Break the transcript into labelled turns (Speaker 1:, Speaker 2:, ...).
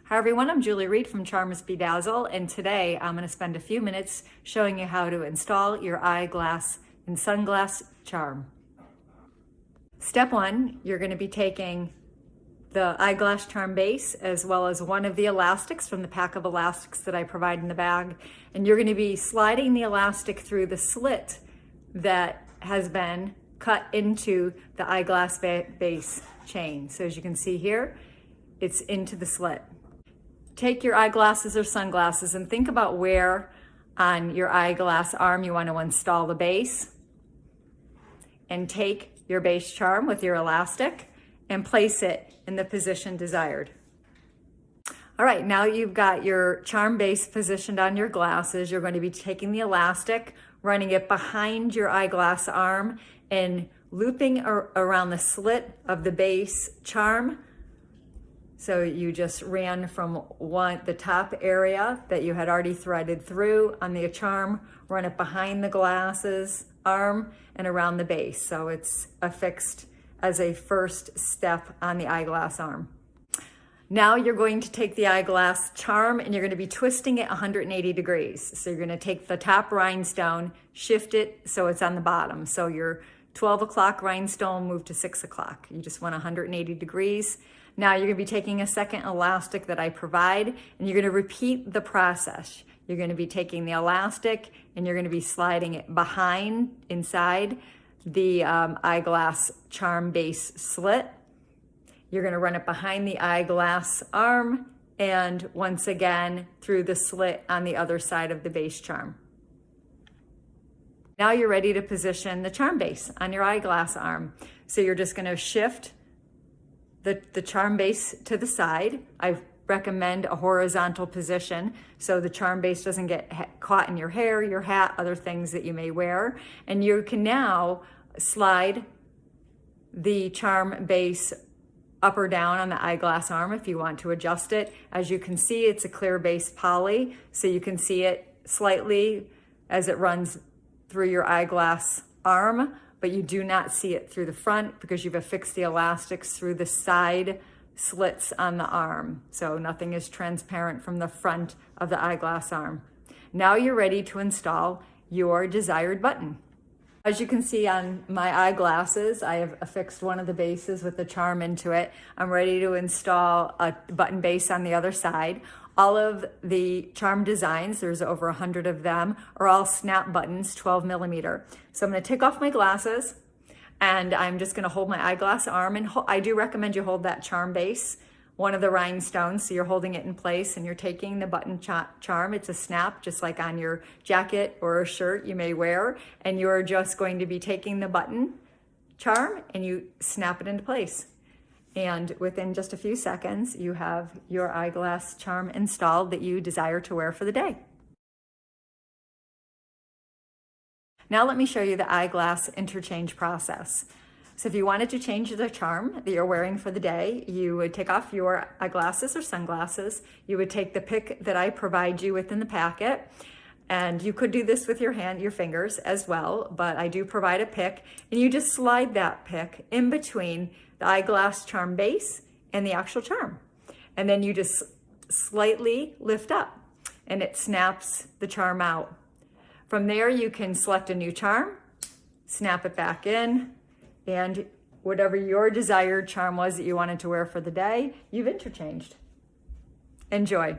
Speaker 1: Hi everyone, I'm Julie Reed from CharmsBeDazzle, and today I'm going to spend a few minutes showing you how to install your eyeglass and sunglass charm. Step one, you're going to be taking the eyeglass charm base as well as one of the elastics from the pack of elastics that I provide in the bag, and you're going to be sliding the elastic through the slit that has been cut into the eyeglass base chain. So as you can see here, it's into the slit. Take your eyeglasses or sunglasses and think about where on your eyeglass arm you want to install the base, and take your base charm with your elastic and place it in the position desired. All right, now you've got your charm base positioned on your glasses. You're going to be taking the elastic, running it behind your eyeglass arm and looping around the slit of the base charm. So you just ran from the top area that you had already threaded through on the charm, run it behind the glasses arm and around the base. So it's affixed as a first step on the eyeglass arm. Now you're going to take the eyeglass charm and you're going to be twisting it 180 degrees. So you're going to take the top rhinestone, shift it so it's on the bottom. So your 12 o'clock rhinestone move to 6 o'clock. You just want 180 degrees. Now you're going to be taking a second elastic that I provide, and you're going to repeat the process. You're going to be taking the elastic and you're going to be sliding it inside the eyeglass charm base slit. You're going to run it behind the eyeglass arm and once again through the slit on the other side of the base charm. Now you're ready to position the charm base on your eyeglass arm. So you're just going to shift the charm base to the side. I recommend a horizontal position so the charm base doesn't get caught in your hair, your hat, other things that you may wear. And you can now slide the charm base up or down on the eyeglass arm if you want to adjust it. As you can see, it's a clear base poly, so you can see it slightly as it runs through your eyeglass arm, but you do not see it through the front because you've affixed the elastics through the side slits on the arm. So nothing is transparent from the front of the eyeglass arm. Now you're ready to install your desired button. As you can see on my eyeglasses, I have affixed one of the bases with the charm into it. I'm ready to install a button base on the other side. All of the charm designs, there's over 100 of them, are all snap buttons, 12 millimeter. So I'm going to take off my glasses and I'm just going to hold my eyeglass arm, and I do recommend you hold that charm base, one of the rhinestones, so you're holding it in place and you're taking the button charm. It's a snap, just like on your jacket or a shirt you may wear, and you're just going to be taking the button charm and you snap it into place. And within just a few seconds, you have your eyeglass charm installed that you desire to wear for the day. Now let me show you the eyeglass interchange process. So if you wanted to change the charm that you're wearing for the day, you would take off your eyeglasses or sunglasses. You would take the pick that I provide you with in the packet, and you could do this with your fingers as well, but I do provide a pick, and you just slide that pick in between the eyeglass charm base and the actual charm. And then you just slightly lift up and it snaps the charm out. From there, you can select a new charm, snap it back in, and whatever your desired charm was that you wanted to wear for the day, you've interchanged. Enjoy.